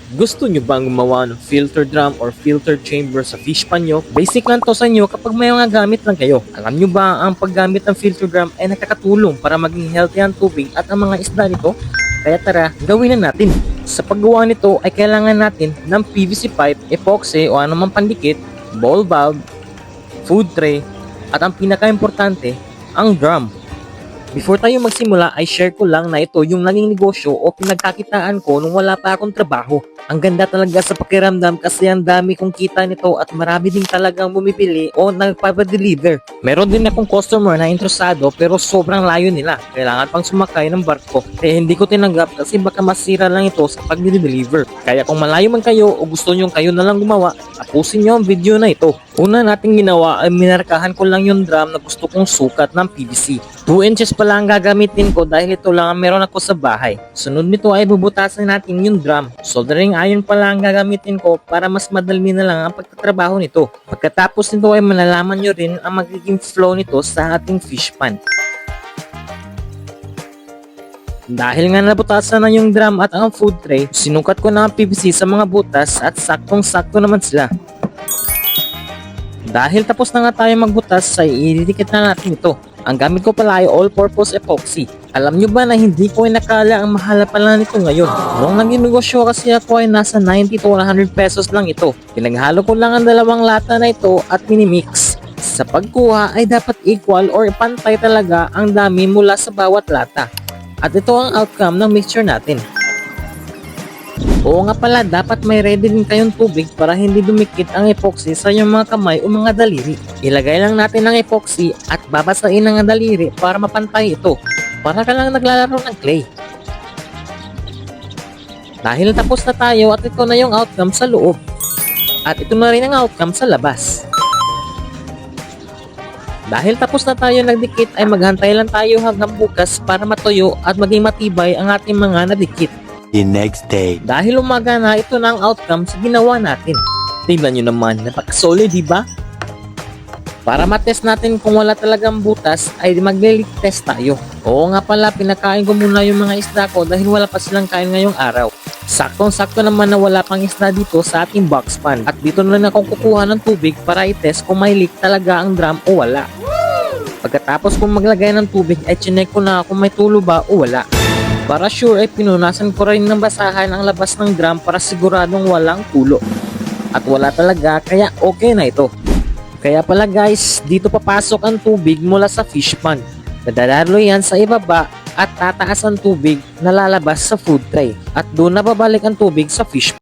Gusto nyo bang gumawa ng filter drum or filter chamber sa fish pan nyo? Basic lang to sa inyo kapag may mga gamit lang kayo. Alam nyo ba ang paggamit ng filter drum ay nakakatulong para maging healthy ang tubig at ang mga isda nito? Kaya tara, gawin na natin. Sa paggawa nito ay kailangan natin ng PVC pipe, epoxy o anumang pandikit, ball valve, food tray, at ang pinaka-importante, ang drum. Before tayo magsimula ay share ko lang na ito yung naging negosyo o pinagkakitaan ko nung wala pa akong trabaho. Ang ganda talaga sa pakiramdam kasi ang dami kong kita nito at marami din talagang bumibili o nagpapadeliver. Meron din akong customer na interesado pero sobrang layo nila. Kailangan pang sumakay ng barko. Hindi ko tinanggap kasi baka masira lang ito sa pag-deliver. Kaya kung malayo man kayo o gusto nyo kayo na lang gumawa, tapusin nyo ang video na ito. Una nating ginawa ay minarkahan ko lang yung drum na gusto kong sukat ng PVC. 2 inches pa lang gagamitin ko dahil ito lang ang meron ako sa bahay. Sunod nito ay bubutasan natin yung drum. Soldering iron pa lang gagamitin ko para mas madali na lang ang pagtatrabaho nito. Pagkatapos nito ay malalaman nyo rin ang magiging flow nito sa ating fish pan. Dahil nga nabutasan na yung drum at ang food tray, sinukat ko na ang PVC sa mga butas at saktong-sakto naman sila. Dahil tapos na nga tayo magbutas ay ididikit na natin ito. Ang gamit ko pala ay all-purpose epoxy. Alam nyo ba na hindi ko ay nakala ang mahal pala nito ngayon? Noong naging negosyo kasi ako ay nasa 90 to 100 pesos lang ito. Pinaghalo ko lang ang dalawang lata na ito at minimix. Sa pagkuha ay dapat equal or pantay talaga ang dami mula sa bawat lata. At ito ang outcome ng mixture natin. Oo nga pala, dapat may ready din kayong tubig para hindi dumikit ang epoxy sa inyong mga kamay o mga daliri. Ilagay lang natin ang epoxy at babasain ang daliri para mapantay ito. Para ka lang naglalaro ng clay. Dahil tapos na tayo at ito na yung outcome sa loob. At ito na rin ang outcome sa labas. Dahil tapos na tayo nagdikit ay maghantay lang tayo hanggang bukas para matuyo at maging matibay ang ating mga nadikit. The next day. Dahil umaga na, ito na ang outcome sa ginawa natin. Tingnan nyo naman, napaka-solid, diba? Para matest natin kung wala talagang butas, ay mag-leak test tayo. Oo nga pala, pinakain ko muna yung mga isda ko dahil wala pa silang kain ngayong araw. Saktong-sakto naman na wala pang isda dito sa ating box pan. At dito na rin ako kukuha ng tubig para i-test kung may leak talaga ang drum o wala. Pagkatapos kong maglagay ng tubig, ay chinek ko na kung may tulo ba o wala. Para sure ay pinunasan ko rin ng basahan ang labas ng drum para siguradong walang tulo. At wala talaga kaya okay na ito. Kaya pala guys, dito papasok ang tubig mula sa fish pond. Nadadalo yan sa ibaba at tataas ang tubig na lalabas sa food tray. At doon na babalik ang tubig sa fish pond.